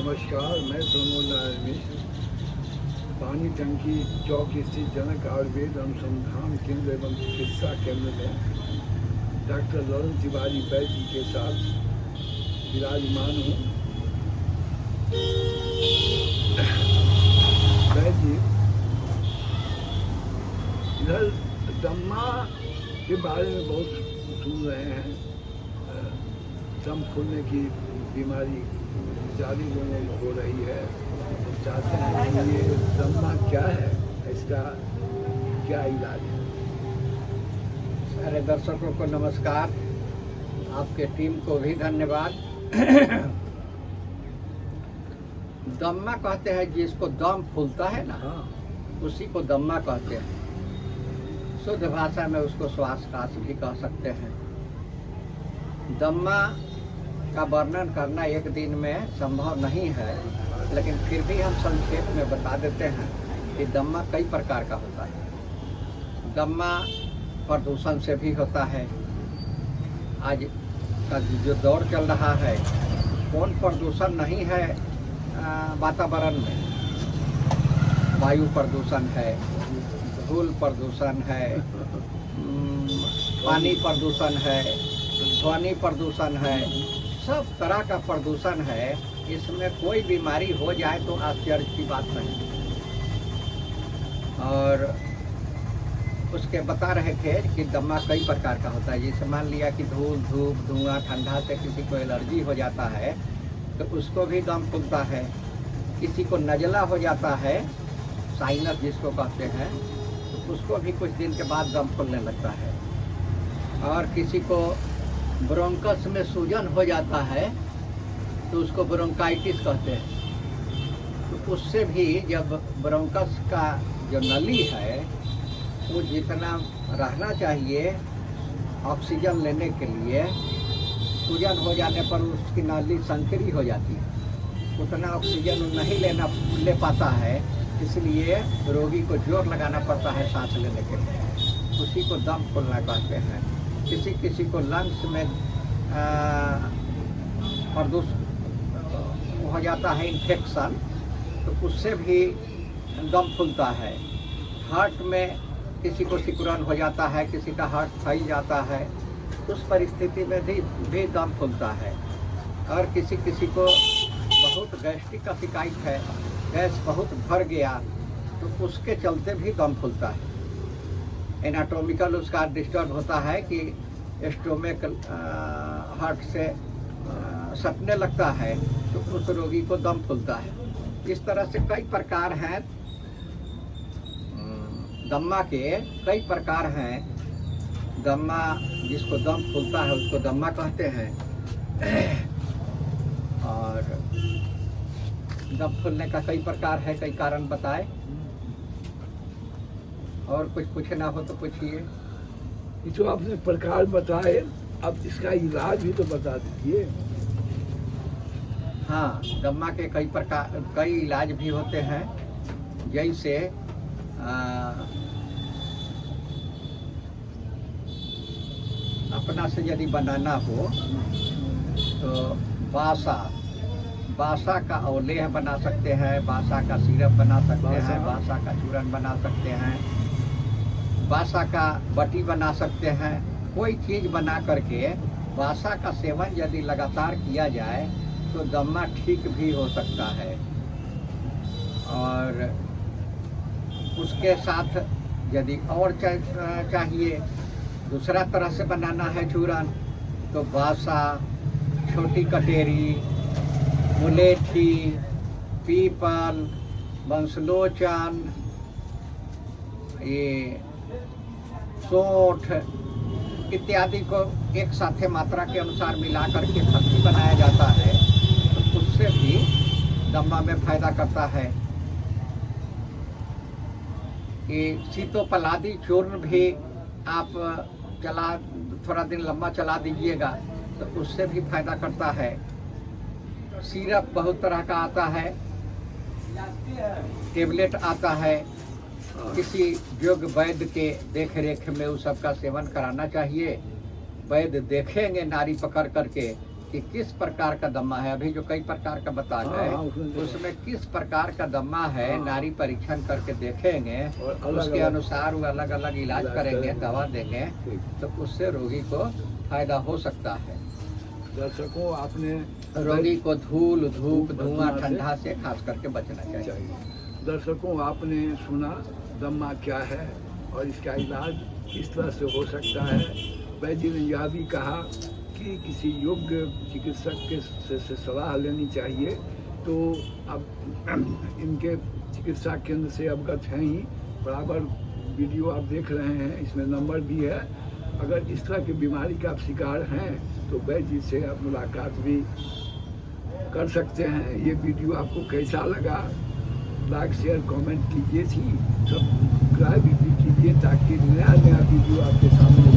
नमस्कार, मैं प्रमोद नारायण मिश्र, पानी टंकी चौक स्थित जनक आयुर्वेद अनुसंधान केंद्र एवं चिकित्सा केंद्र में डॉक्टर ललन तिवारी वैद्य जी के साथ विराजमान हूँ। वैद्य जी इधर दम्मा के बारे में बहुत सुन रहे हैं। दम फूलने की बीमारी ज़्यादा लोगों को हो रही है। हम चाहते हैं कि ये दम्मा क्या है, इसका क्या इलाज है। सारे दर्शकों को नमस्कार, आपके टीम को भी धन्यवाद। दम्मा कहते हैं जिसको दम फूलता है ना, उसी को दम्मा कहते हैं। शुद्ध भाषा में उसको श्वासकाश भी कह सकते हैं। दम्मा का वर्णन करना एक दिन में संभव नहीं है, लेकिन फिर भी हम संक्षेप में बता देते हैं कि दम्मा कई प्रकार का होता है। दम्मा प्रदूषण से भी होता है। आज का जो दौर चल रहा है, कौन प्रदूषण नहीं है वातावरण में। वायु प्रदूषण है, धूल प्रदूषण है, पानी प्रदूषण है, ध्वनि प्रदूषण है, सब तरह का प्रदूषण है। इसमें कोई बीमारी हो जाए तो आश्चर्य की बात नहीं। और उसके बता रहे थे कि दम्मा कई प्रकार का होता है। जैसे मान लिया कि धूल, धूप, धुआं, ठंडा से किसी को एलर्जी हो जाता है तो उसको भी दम फूलता है। किसी को नज़ला हो जाता है, साइनस जिसको कहते हैं, तो उसको भी कुछ दिन के बाद दम फूलने लगता है। और किसी को ब्रोंकस में सूजन हो जाता है तो उसको ब्रोंकाइटिस कहते हैं। तो उससे भी जब ब्रोंकस का जो नली है वो जितना रहना चाहिए ऑक्सीजन लेने के लिए, सूजन हो जाने पर उसकी नली संकरी हो जाती है, उतना ऑक्सीजन नहीं ले पाता है, इसलिए रोगी को जोर लगाना पड़ता है सांस लेने के लिए। उसी को दम फूलना कहते हैं। किसी किसी को लंग्स में प्रदूषण हो जाता है, इन्फेक्शन, तो उससे भी दम फूलता है। हार्ट में किसी को सिकुड़न हो जाता है, किसी का हार्ट फैल जाता है, उस परिस्थिति में भी दम फूलता है। और किसी किसी को बहुत गैस्ट्रिक का शिकायत है, गैस बहुत भर गया, तो उसके चलते भी दम फूलता है। एनाटॉमिकल उसका डिस्टर्ब होता है कि स्टोमक हार्ट से सटने लगता है, तो उस रोगी को दम फूलता है। इस तरह से कई प्रकार हैं दम्मा के, कई प्रकार हैं। दम्मा जिसको दम फूलता है उसको दम्मा कहते हैं। और दम फूलने का कई प्रकार है, कई कारण बताए। और कुछ पूछना हो तो पूछिए। ये जो आपने प्रकार बताए, अब इसका इलाज भी तो बता दीजिए। हाँ, दम्मा के कई प्रकार, कई इलाज भी होते हैं। जैसे अपना से यदि बनाना हो तो बासा का औलेह बना सकते हैं, बासा का सिरप बना सकते हैं, बासा का चूरन बना सकते हैं, बासा का बटी बना सकते हैं। कोई चीज़ बना करके बासा का सेवन यदि लगातार किया जाए तो दम्मा ठीक भी हो सकता है। और उसके साथ यदि और चाहिए दूसरा तरह से बनाना है चूरन, तो बासा, छोटी कटेरी, मुलेठी, पीपल, बंसलोचन, ये सोठ इत्यादि को एक साथे मात्रा के अनुसार मिला करके खट्टी बनाया जाता है, तो उससे भी दम्मा में फायदा करता है। ये सीतोपलादी चूर्ण भी आप थोड़ा दिन लंबा चला दीजिएगा तो उससे भी फायदा करता है। सिरप बहुत तरह का आता है, टेबलेट आता है। किसी योग्य वैद्य के देख रेख में उस सब का सेवन कराना चाहिए। वैद्य देखेंगे नारी पकड़ करके कि किस प्रकार का दमा है। अभी जो कई प्रकार का बता हाँ, गए हाँ, उसमें उसमें किस प्रकार का दमा है, हाँ। नारी परीक्षण करके देखेंगे, और अलग उसके अलग अनुसार वो अलग अलग इलाज इलाज करेंगे, करेंगे। दवा देंगे, ठीक। तो उससे रोगी को फायदा हो सकता है। दर्शकों, आपने रोगी को धूल, धूप, धुआं, धुआं से ठंडा से खास करके बचना चाहिए। चाहिए। दर्शकों, आपने सुना दम्मा क्या है और इसका इलाज किस तरह से हो सकता है। वैद्य ने यह भी कहा कि किसी योग्य चिकित्सक से सलाह लेनी चाहिए। तो अब इनके चिकित्सा केंद्र से अवगत हैं ही, बराबर वीडियो आप देख रहे हैं, इसमें नंबर भी है। अगर इस तरह की बीमारी का आप शिकार हैं तो वैद्य जी से आप मुलाकात भी कर सकते हैं। ये वीडियो आपको कैसा लगा, लाइक शेयर कमेंट कीजिए, सब्सक्राइब भी कीजिए ताकि नया नया वीडियो आपके सामने